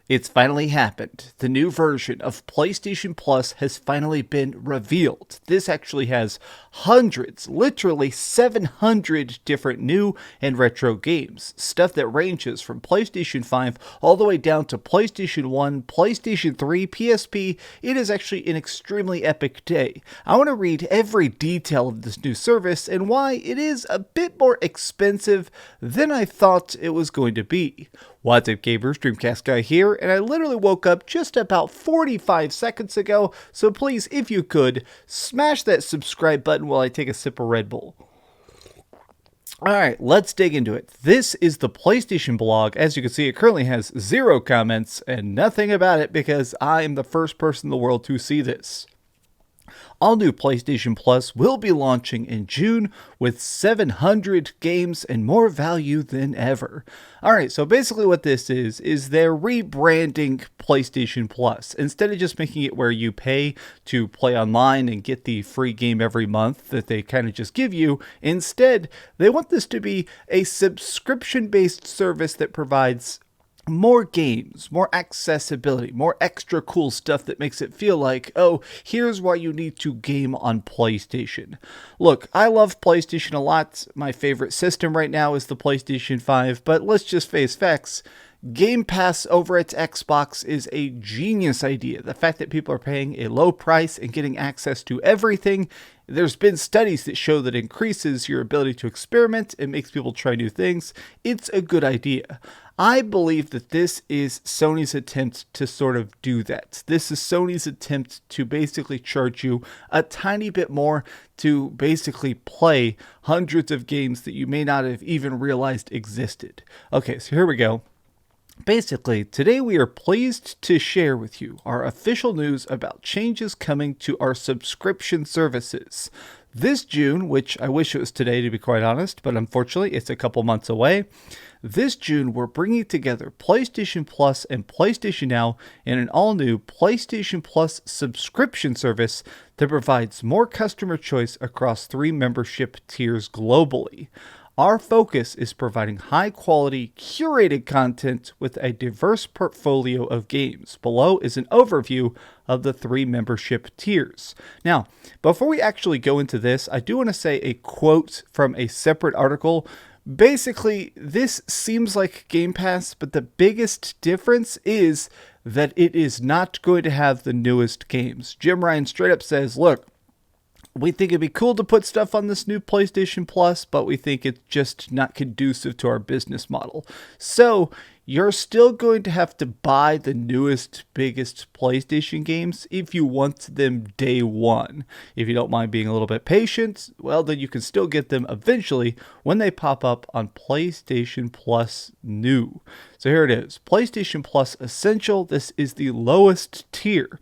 It's finally happened. The new version of PlayStation Plus has finally been revealed. This actually has hundreds, literally 700 different new and retro games. Stuff that ranges from PlayStation 5 all the way down to PlayStation 1, PlayStation 3, PSP. It is actually an extremely epic day. I want to read every detail of this new service and why it is a bit more expensive than I thought it was going to be. What's up, gamers? DreamcastGuy here, and I literally woke up just about 45 seconds ago, so please, if you could, smash that subscribe button while I take a sip of Red Bull. Alright, let's dig into it. This is the PlayStation blog. As you can see, it currently has 0 comments and nothing about it because I am the first person in the world to see this. All new PlayStation Plus will be launching in June with 700 games and more value than ever. Alright, so basically what this is they're rebranding PlayStation Plus. Instead of just making it where you pay to play online and get the free game every month that they kind of just give you, instead they want this to be a subscription-based service that provides more games, more accessibility, more extra cool stuff that makes it feel like, oh, here's why you need to game on PlayStation. Look, I love PlayStation a lot. My favorite system right now is the PlayStation 5, but let's just face facts. Game Pass over at Xbox is a genius idea. The fact that people are paying a low price and getting access to everything, there's been studies that show that increases your ability to experiment. It makes people try new things. It's a good idea. I believe that this is Sony's attempt to sort of do that. This is Sony's attempt to basically charge you a tiny bit more to basically play hundreds of games that you may not have even realized existed. Okay, so here we go. Basically, today we are pleased to share with you our official news about changes coming to our subscription services. This June, which I wish it was today to be quite honest, but unfortunately it's a couple months away. This June, we're bringing together PlayStation Plus and PlayStation Now in an all-new PlayStation Plus subscription service that provides more customer choice across 3 membership tiers globally. Our focus is providing high-quality, curated content with a diverse portfolio of games. Below is an overview of the 3 membership tiers. Now, before we actually go into this, I do want to say a quote from a separate article. Basically, this seems like Game Pass, but the biggest difference is that it is not going to have the newest games. Jim Ryan straight up says, look, we think it'd be cool to put stuff on this new PlayStation Plus, but we think it's just not conducive to our business model. So you're still going to have to buy the newest, biggest PlayStation games if you want them day one. If you don't mind being a little bit patient, well, then you can still get them eventually when they pop up on PlayStation Plus New. So here it is, PlayStation Plus Essential. This is the lowest tier.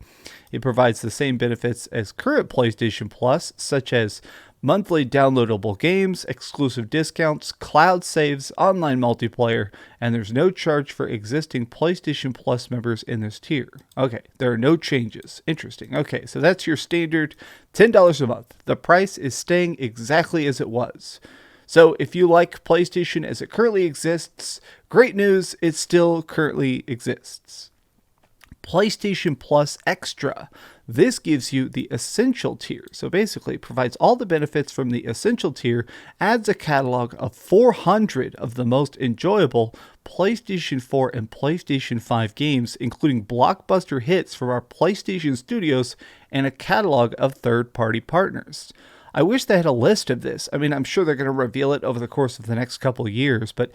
It provides the same benefits as current PlayStation Plus, such as monthly downloadable games, exclusive discounts, cloud saves, online multiplayer, and there's no charge for existing PlayStation Plus members in this tier. Okay, there are no changes. Interesting. Okay, so that's your standard $10 a month. The price is staying exactly as it was. So if you like PlayStation as it currently exists, great news, it still currently exists. PlayStation Plus Extra. This gives you the Essential tier. So basically, it provides all the benefits from the Essential tier, adds a catalog of 400 of the most enjoyable PlayStation 4 and PlayStation 5 games, including blockbuster hits from our PlayStation studios and a catalog of third-party partners. I wish they had a list of this. I mean, I'm sure they're going to reveal it over the course of the next couple of years, but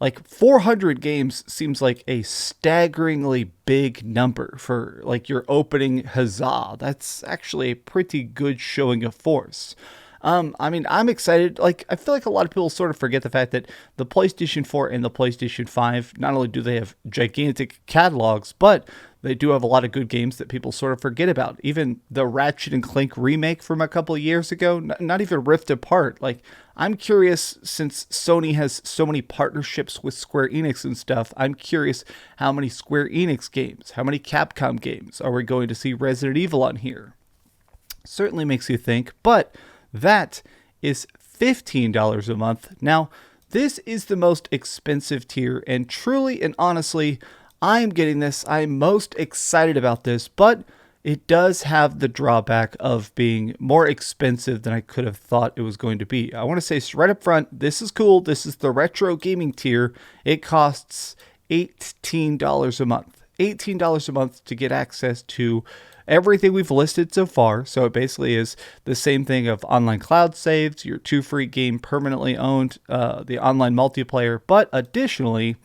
like 400 games seems like a staggeringly big number for like your opening huzzah. That's actually a pretty good showing of force. I mean, I'm excited. Like, I feel like a lot of people sort of forget the fact that the PlayStation 4 and the PlayStation 5, not only do they have gigantic catalogs, but they do have a lot of good games that people sort of forget about. Even the Ratchet and Clank remake from a couple of years ago, not even Rift Apart. Like, I'm curious, since Sony has so many partnerships with Square Enix and stuff, I'm curious how many Square Enix games, how many Capcom games are we going to see Resident Evil on here? Certainly makes you think, but that is $15 a month. Now, this is the most expensive tier, and truly and honestly, I am getting this. I'm most excited about this, but it does have the drawback of being more expensive than I could have thought it was going to be. I want to say right up front, this is cool. This is the retro gaming tier. It costs $18 a month. $18 a month to get access to everything we've listed so far. So it basically is the same thing of online cloud saves, your 2 free game permanently owned, the online multiplayer, but additionally,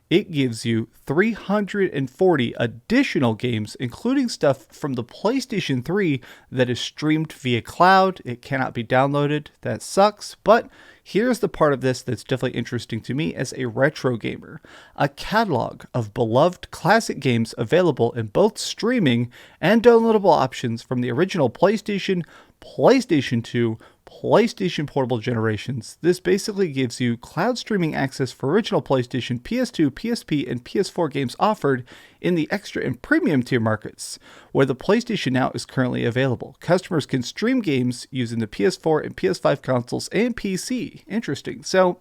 it gives you 340 additional games, including stuff from the PlayStation 3 that is streamed via cloud. It cannot be downloaded. That sucks. But here's the part of this that's definitely interesting to me as a retro gamer. A catalog of beloved classic games available in both streaming and downloadable options from the original PlayStation, PlayStation 2, PlayStation Portable generations. This basically gives you cloud streaming access for original PlayStation, PS2, PSP, and PS4 games offered in the extra and premium tier markets, where the PlayStation Now is currently available. Customers can stream games using the PS4 and PS5 consoles and PC. Interesting. So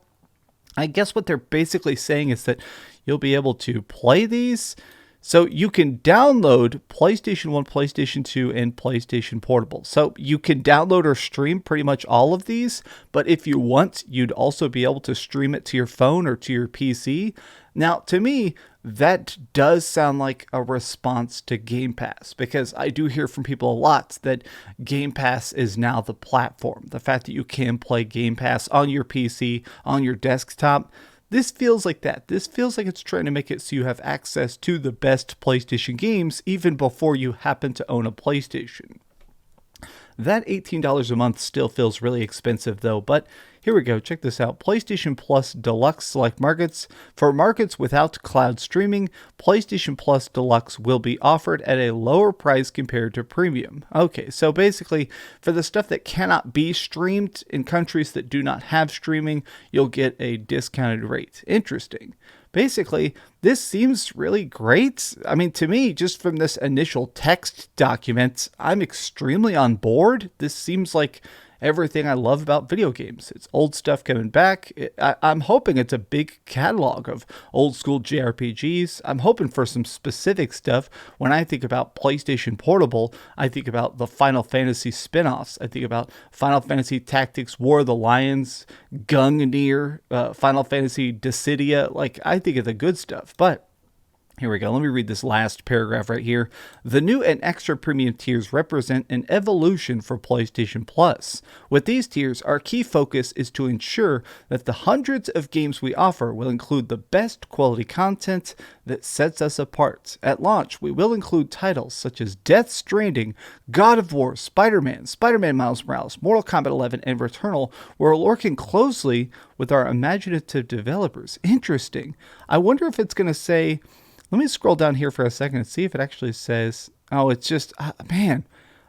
I guess what they're basically saying is that you'll be able to play these. So you can download PlayStation 1, PlayStation 2, and PlayStation Portable. So you can download or stream pretty much all of these, but if you want, you'd also be able to stream it to your phone or to your PC. Now, to me, that does sound like a response to Game Pass, because I do hear from people a lot that Game Pass is now the platform. The fact that you can play Game Pass on your PC, on your desktop, this feels like that. This feels like it's trying to make it so you have access to the best PlayStation games even before you happen to own a PlayStation. That $18 a month still feels really expensive though, but here we go. Check this out. PlayStation Plus Deluxe select markets. For markets without cloud streaming, PlayStation Plus Deluxe will be offered at a lower price compared to Premium. Okay, so basically for the stuff that cannot be streamed in countries that do not have streaming, you'll get a discounted rate. Interesting. Basically, this seems really great. I mean, to me, just from this initial text document, I'm extremely on board. This seems like everything I love about video games. It's old stuff coming back. I'm hoping it's a big catalog of old school JRPGs. I'm hoping for some specific stuff. When I think about PlayStation Portable, I think about the Final Fantasy spin-offs. I think about Final Fantasy Tactics, War of the Lions, Gungnir, Final Fantasy Dissidia. Like, I think of the good stuff. But here we go. Let me read this last paragraph right here. The new and extra premium tiers represent an evolution for PlayStation Plus. With these tiers, our key focus is to ensure that the hundreds of games we offer will include the best quality content that sets us apart. At launch, we will include titles such as Death Stranding, God of War, Spider-Man, Spider-Man Miles Morales, Mortal Kombat 11, and Returnal. We're working closely with our imaginative developers. Interesting. I wonder if it's going to say... Let me scroll down here for a second and see if it actually says, oh, it's just, man,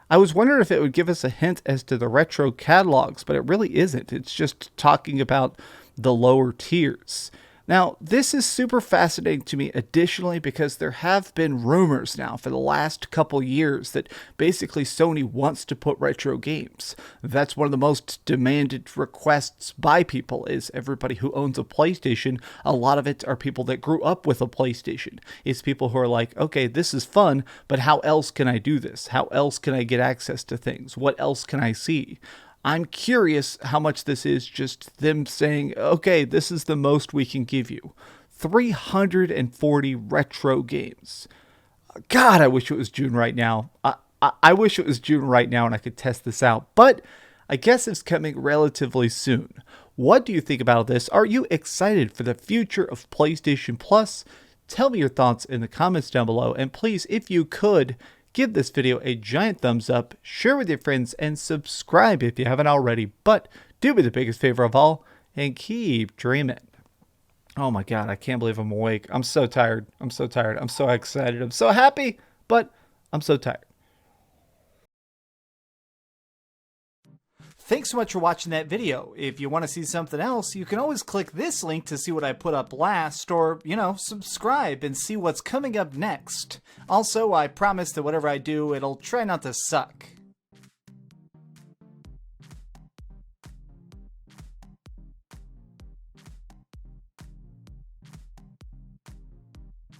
I was wondering if it would give us a hint as to the retro catalogs, but it really isn't. It's just talking about the lower tiers. Now, this is super fascinating to me additionally because there have been rumors now for the last couple years that basically Sony wants to put retro games. That's one of the most demanded requests by people is everybody who owns a PlayStation. A lot of it are people that grew up with a PlayStation. It's people who are like, okay, this is fun, but how else can I do this? How else can I get access to things? What else can I see? I'm curious how much this is just them saying, okay, this is the most we can give you. 340 retro games. God, I wish it was June right now. I wish it was June right now and I could test this out. But I guess it's coming relatively soon. What do you think about this? Are you excited for the future of PlayStation Plus? Tell me your thoughts in the comments down below. And please, if you could, give this video a giant thumbs up, share with your friends, and subscribe if you haven't already. But do me the biggest favor of all, and keep dreaming. Oh my God, I can't believe I'm awake. I'm so tired. I'm so tired. I'm so excited. I'm so happy, but I'm so tired. Thanks so much for watching that video. If you want to see something else, you can always click this link to see what I put up last, or, subscribe and see what's coming up next. Also, I promise that whatever I do, it'll try not to suck.